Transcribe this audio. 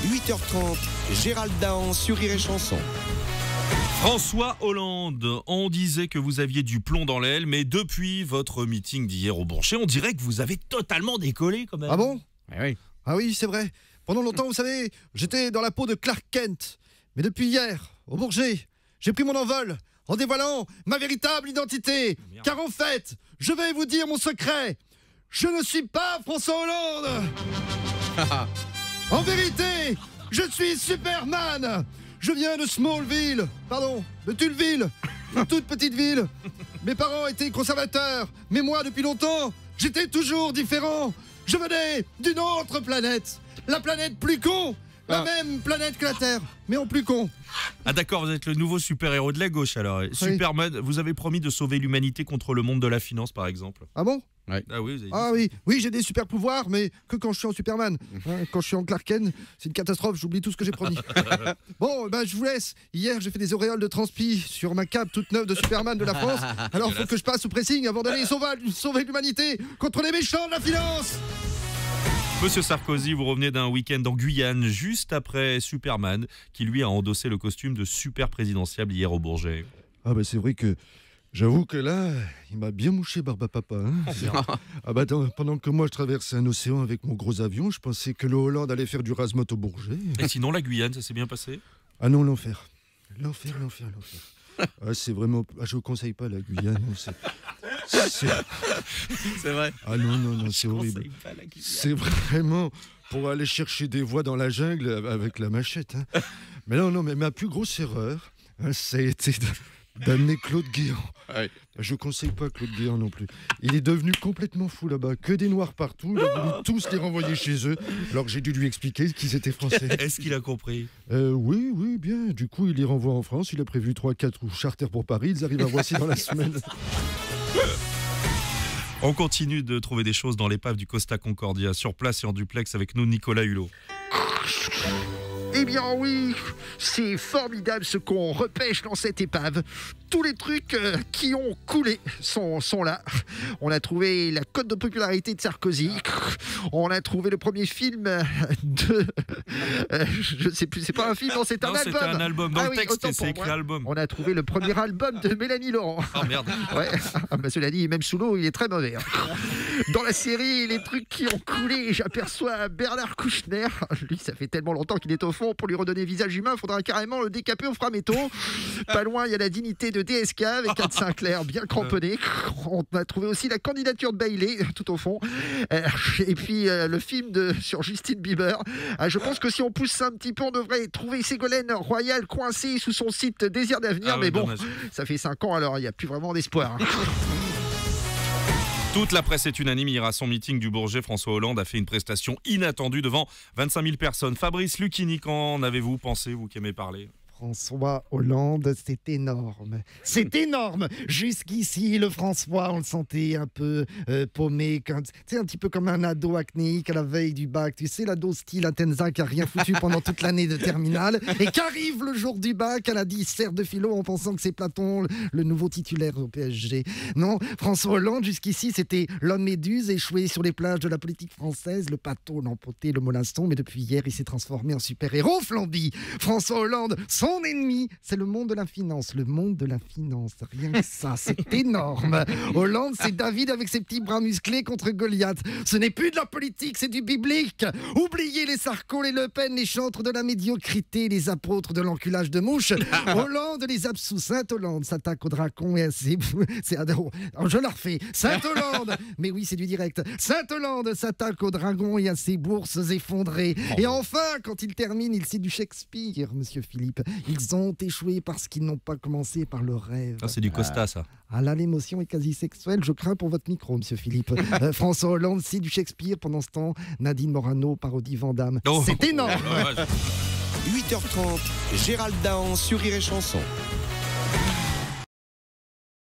8h30, Gérald Dahan sur Rire et Chanson. François Hollande, on disait que vous aviez du plomb dans l'aile, mais depuis votre meeting d'hier au Bourget, on dirait que vous avez totalement décollé quand même. Ah bon ? Oui. Ah oui, c'est vrai. Pendant longtemps, vous savez, j'étais dans la peau de Clark Kent. Mais depuis hier, au Bourget, j'ai pris mon envol en dévoilant ma véritable identité. Merde. Car en fait, je vais vous dire mon secret. Je ne suis pas François Hollande. En vérité, je suis Superman. Je viens de Smallville, pardon, de Tulleville, une toute petite ville. Mes parents étaient conservateurs, mais moi, depuis longtemps, j'étais toujours différent. Je venais d'une autre planète, la planète plus con, la même planète que la Terre, mais en plus con. Ah d'accord, vous êtes le nouveau super-héros de la gauche alors. Superman, vous avez promis de sauver l'humanité contre le monde de la finance par exemple. Ah bon ? Ah oui, vous avez dit. Ah oui, j'ai des super pouvoirs, mais que quand je suis en Superman. Hein, quand je suis en Clark Kent, c'est une catastrophe, j'oublie tout ce que j'ai promis. Bon, ben je vous laisse. Hier, j'ai fait des auréoles de transpi sur ma cape toute neuve de Superman de la France. Alors, il faut que je passe au pressing avant d'aller sauver l'humanité contre les méchants de la finance. Monsieur Sarkozy, vous revenez d'un week-end en Guyane juste après Superman, qui lui a endossé le costume de super présidentiable hier au Bourget. Ah ben c'est vrai que j'avoue que là, il m'a bien mouché Barbapapa. Hein. Ah bah pendant que moi je traversais un océan avec mon gros avion, je pensais que le Hollande allait faire du razmot au Bourget. Et sinon la Guyane, ça s'est bien passé? Ah non, l'enfer. L'enfer. Ah, c'est vraiment... Ah, je vous conseille pas la Guyane. C'est vrai. Ah non, c'est horrible. C'est vraiment pour aller chercher des voix dans la jungle avec la machette. Hein. Mais non, mais ma plus grosse erreur, hein, ça a été d'amener Claude Guéant. Ouais. Je conseille pas Claude Guéant non plus. Il est devenu complètement fou là-bas. Que des noirs partout. Il a voulu tous les renvoyer chez eux. Alors que j'ai dû lui expliquer qu'ils étaient français. Est-ce qu'il a compris? Oui, bien. Du coup, il les renvoie en France. Il a prévu 3-4 charters pour Paris. Ils arrivent à Roissy dans la semaine. On continue de trouver des choses dans l'épave du Costa Concordia. Sur place et en duplex avec nous, Nicolas Hulot. Eh bien oui, c'est formidable ce qu'on repêche dans cette épave. Tous les trucs qui ont coulé sont là. On a trouvé la cote de popularité de Sarkozy. On a trouvé le premier film de... je sais plus, c'est pas un film, non, c'est un album. C'était un album. Dans le texte, autant c'est pour écrit moi. album. On a trouvé le premier album de Mélanie Laurent. Oh merde. Ouais. Bah, cela dit, même sous l'eau, il est très mauvais. Hein. Dans la série, les trucs qui ont coulé, j'aperçois Bernard Kouchner. Lui, ça fait tellement longtemps qu'il est au fond. Pour lui redonner visage humain, il faudra carrément le décaper au framéto. Pas loin, il y a la dignité de DSK avec Anne Sinclair bien cramponné. On a trouvé aussi la candidature de Bailey, tout au fond. Et puis, le film sur Justin Bieber. Je pense que si on pousse ça un petit peu, on devrait trouver Ségolène Royal coincée sous son site Désir d'avenir. Mais bon, dommage. ça fait 5 ans, alors il n'y a plus vraiment d'espoir. Hein. Toute la presse est unanime. Hier à son meeting du Bourget, François Hollande a fait une prestation inattendue devant 25 000 personnes. Fabrice Lucchini, qu'en avez-vous pensé, vous qui aimez parler? François Hollande, c'est énorme. C'est énorme. Jusqu'ici, le François, on le sentait un peu paumé, un petit peu comme un ado acnéique à la veille du bac. Tu sais, l'ado style Atenza qui a rien foutu pendant toute l'année de terminale et qu'arrive le jour du bac à la dissert de philo en pensant que c'est Platon, le nouveau titulaire au PSG. Non, François Hollande, jusqu'ici, c'était l'homme méduse échoué sur les plages de la politique française, le pâteau, l'empoté, le mollasson. Mais depuis hier, il s'est transformé en super-héros, Flamby. François Hollande, son ennemi, c'est le monde de la finance. Le monde de la finance, rien que ça, c'est énorme. Hollande, c'est David avec ses petits bras musclés contre Goliath. Ce n'est plus de la politique, c'est du biblique. Oubliez les Sarko, les Le Pen, les chantres de la médiocrité, les apôtres de l'enculage de mouches. Hollande les absous. Saint-Hollande s'attaque au dracon et à ses... Je la refais. Saint-Hollande, mais oui, c'est du direct. Saint-Hollande s'attaque au dragon et à ses bourses effondrées. Et enfin, quand il termine, il cite du Shakespeare, monsieur Philippe. Ils ont échoué parce qu'ils n'ont pas commencé par le rêve. Ah, c'est du Costa, ça. Ah là, l'émotion est quasi sexuelle. Je crains pour votre micro, monsieur Philippe. François Hollande cite du Shakespeare. Pendant ce temps, Nadine Morano parodie Van Damme. Oh. C'est énorme. 8h30, Gérald Dahan sur Rire et Chanson.